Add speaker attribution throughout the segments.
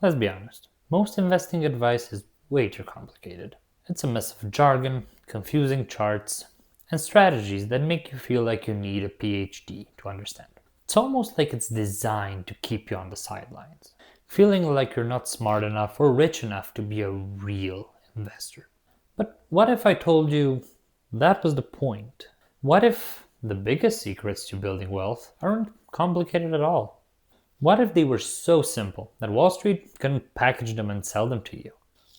Speaker 1: Let's be honest, most investing advice is way too complicated. It's a mess of jargon, confusing charts, and strategies that make you feel like you need a PhD to understand. It's almost like it's designed to keep you on the sidelines, feeling like you're not smart enough or rich enough to be a real investor. But what if I told you that was the point? What if the biggest secrets to building wealth aren't complicated at all? What if they were so simple that Wall Street couldn't package them and sell them to you?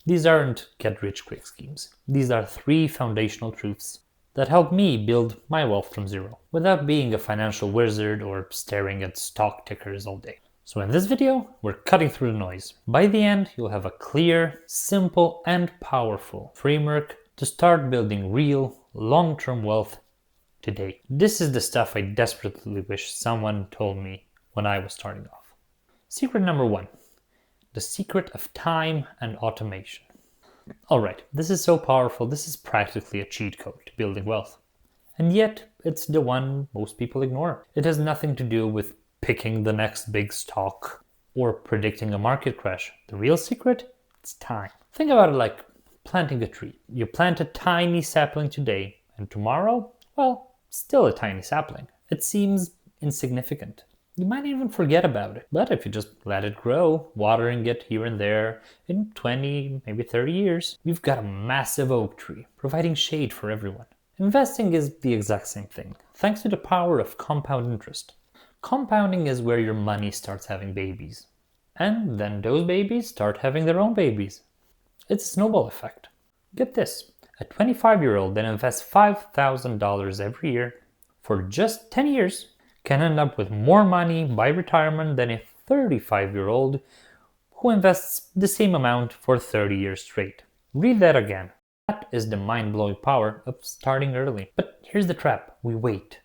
Speaker 1: These aren't get rich quick schemes. These are three foundational truths that helped me build my wealth from zero without being a financial wizard or staring at stock tickers all day. So in this video, we're cutting through the noise. By the end, you'll have a clear, simple, and powerful framework to start building real, long-term wealth today. This is the stuff I desperately wish someone told me when I was starting off. Secret number one, the secret of time and automation. Alright, this is so powerful, this is practically a cheat code to building wealth. And yet, it's the one most people ignore. It has nothing to do with picking the next big stock or predicting a market crash. The real secret? It's time. Think about it like planting a tree. You plant a tiny sapling today, and tomorrow, well, still a tiny sapling. It seems insignificant. You might even forget about it. But if you just let it grow, watering it here and there, in 20, maybe 30 years, you've got a massive oak tree, providing shade for everyone. Investing is the exact same thing, thanks to the power of compound interest. Compounding is where your money starts having babies. And then those babies start having their own babies. It's a snowball effect. Get this, a 25-year-old that invests $5,000 every year for just 10 years can end up with more money by retirement than a 35-year-old who invests the same amount for 30 years straight. Read that again. That is the mind-blowing power of starting early. But here's the trap. We wait.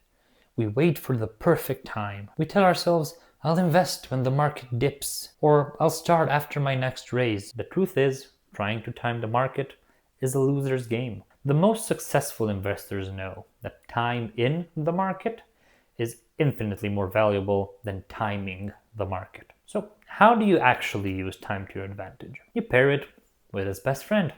Speaker 1: We wait for the perfect time. We tell ourselves, I'll invest when the market dips, or I'll start after my next raise. The truth is, trying to time the market is a loser's game. The most successful investors know that time in the market is infinitely more valuable than timing the market. So how do you actually use time to your advantage? You pair it with its best friend,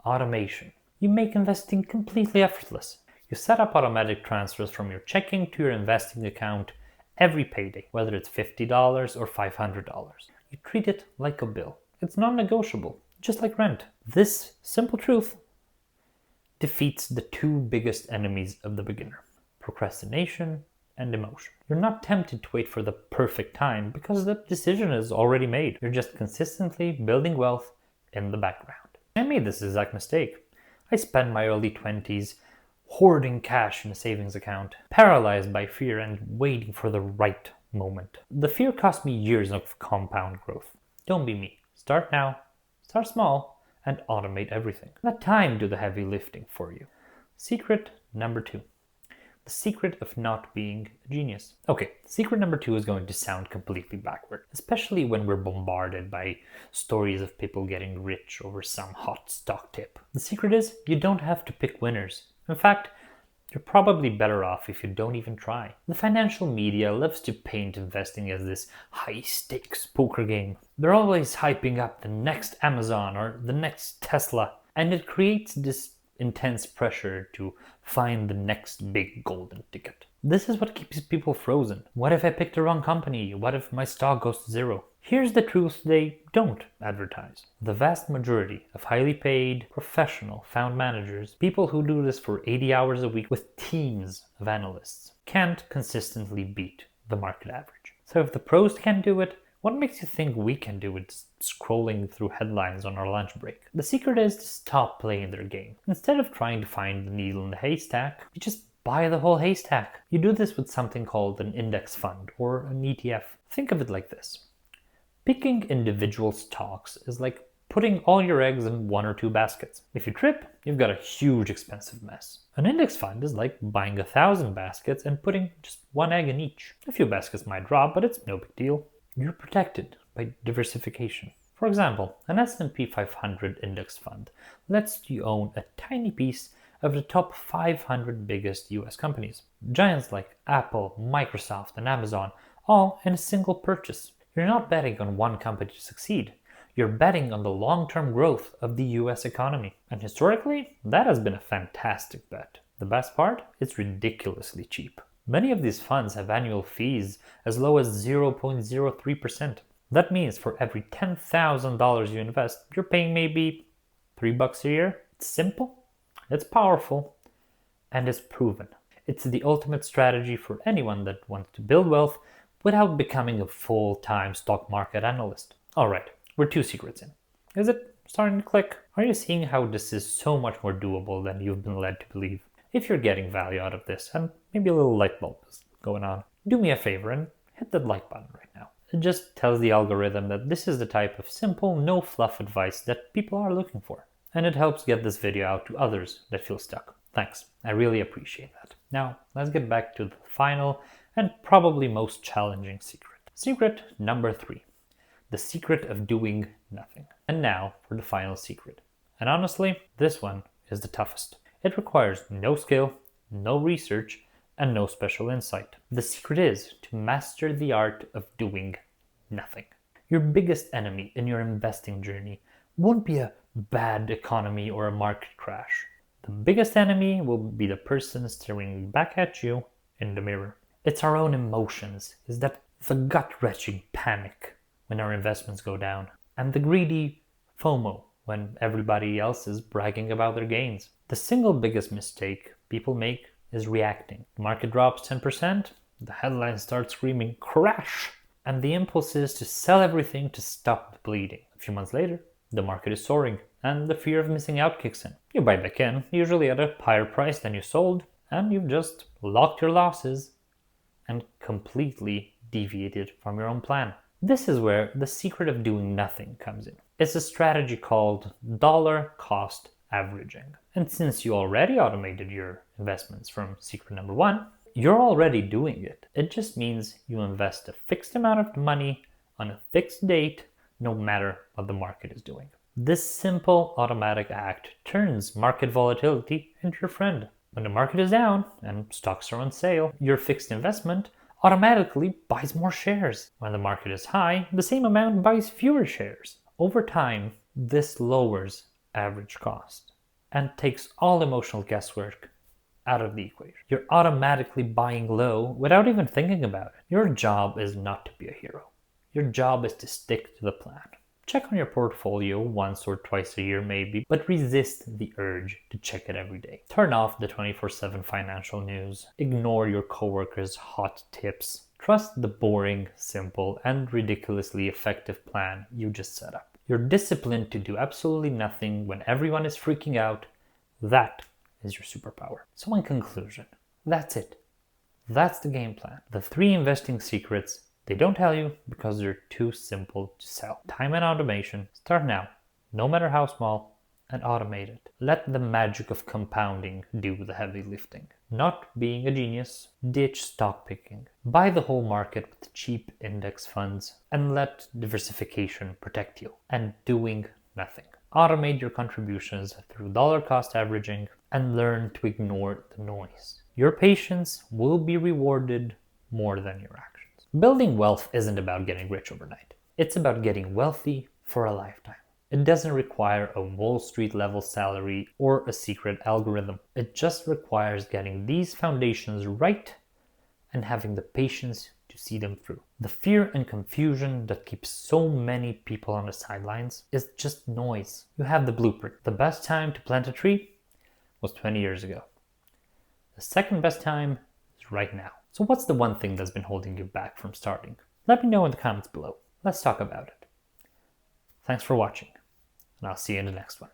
Speaker 1: automation. You make investing completely effortless. You set up automatic transfers from your checking to your investing account every payday, whether it's $50 or $500. You treat it like a bill. It's non-negotiable, just like rent. This simple truth defeats the two biggest enemies of the beginner: procrastination and emotion. You're not tempted to wait for the perfect time because the decision is already made. You're just consistently building wealth in the background. I made this exact mistake. I spent my early 20s hoarding cash in a savings account, paralyzed by fear and waiting for the right moment. The fear cost me years of compound growth. Don't be me. Start now, start small, and automate everything. Let time do the heavy lifting for you. Secret number two. The secret of not being a genius. Okay, secret number two is going to sound completely backward, especially when we're bombarded by stories of people getting rich over some hot stock tip. The secret is you don't have to pick winners. In fact, you're probably better off if you don't even try. The financial media loves to paint investing as this high-stakes poker game. They're always hyping up the next Amazon or the next Tesla, and it creates this intense pressure to find the next big golden ticket. This is what keeps people frozen. What if I pick the wrong company? What if my stock goes to zero? Here's the truth they don't advertise. The vast majority of highly paid, professional fund managers, people who do this for 80 hours a week with teams of analysts, can't consistently beat the market average. So if the pros can't do it, what makes you think we can do it scrolling through headlines on our lunch break? The secret is to stop playing their game. Instead of trying to find the needle in the haystack, you just buy the whole haystack. You do this with something called an index fund or an ETF. Think of it like this. Picking individual stocks is like putting all your eggs in one or two baskets. If you trip, you've got a huge expensive mess. An index fund is like buying 1,000 baskets and putting just one egg in each. A few baskets might drop, but it's no big deal. You're protected by diversification. For example, an S&P 500 index fund lets you own a tiny piece of the top 500 biggest US companies. Giants like Apple, Microsoft, and Amazon, all in a single purchase. You're not betting on one company to succeed. You're betting on the long-term growth of the US economy. And historically, that has been a fantastic bet. The best part? It's ridiculously cheap. Many of these funds have annual fees as low as 0.03%. That means for every $10,000 you invest, you're paying maybe $3 a year. It's simple, it's powerful, and it's proven. It's the ultimate strategy for anyone that wants to build wealth without becoming a full-time stock market analyst. Alright, we're 2 secrets in. Is it starting to click? Are you seeing how this is so much more doable than you've been led to believe? If you're getting value out of this, and maybe a little light bulb is going on, do me a favor and hit that like button right now. It just tells the algorithm that this is the type of simple, no fluff advice that people are looking for. And it helps get this video out to others that feel stuck. Thanks, I really appreciate that. Now, let's get back to the final and probably most challenging secret. Secret number 3. The secret of doing nothing. And now for the final secret. And honestly, this one is the toughest. It requires no skill, no research, and no special insight. The secret is to master the art of doing nothing. Your biggest enemy in your investing journey won't be a bad economy or a market crash. The biggest enemy will be the person staring back at you in the mirror. It's our own emotions, is that the gut-wrenching panic when our investments go down, and the greedy FOMO when everybody else is bragging about their gains. The single biggest mistake people make is reacting. The market drops 10%, the headlines start screaming crash, and the impulse is to sell everything to stop the bleeding. A few months later, the market is soaring, and the fear of missing out kicks in. You buy back in, usually at a higher price than you sold, and you've just locked your losses and completely deviated from your own plan. This is where the secret of doing nothing comes in. It's a strategy called dollar cost averaging. And since you already automated your investments from secret number 1, you're already doing it. It just means you invest a fixed amount of money on a fixed date, no matter what the market is doing. This simple automatic act turns market volatility into your friend. When the market is down and stocks are on sale, your fixed investment automatically buys more shares. When the market is high, the same amount buys fewer shares. Over time, this lowers average cost and takes all emotional guesswork out of the equation. You're automatically buying low without even thinking about it. Your job is not to be a hero. Your job is to stick to the plan. Check on your portfolio once or twice a year maybe, but resist the urge to check it every day. Turn off the 24/7 financial news. Ignore your coworkers' hot tips. Trust the boring, simple, and ridiculously effective plan you just set up. You're disciplined to do absolutely nothing when everyone is freaking out. That is your superpower. So in conclusion, that's it. That's the game plan. The 3 investing secrets they don't tell you because they're too simple to sell. Time and automation. Start now, no matter how small, and automate it. Let the magic of compounding do the heavy lifting. Not being a genius, ditch stock picking. Buy the whole market with cheap index funds and let diversification protect you. And doing nothing. Automate your contributions through dollar cost averaging and learn to ignore the noise. Your patience will be rewarded more than your actions. Building wealth isn't about getting rich overnight. It's about getting wealthy for a lifetime. It doesn't require a Wall Street level salary or a secret algorithm. It just requires getting these foundations right and having the patience to see them through. The fear and confusion that keeps so many people on the sidelines is just noise. You have the blueprint. The best time to plant a tree was 20 years ago. The second best time is right now. So what's the one thing that's been holding you back from starting? Let me know in the comments below. Let's talk about it. Thanks for watching, and I'll see you in the next one.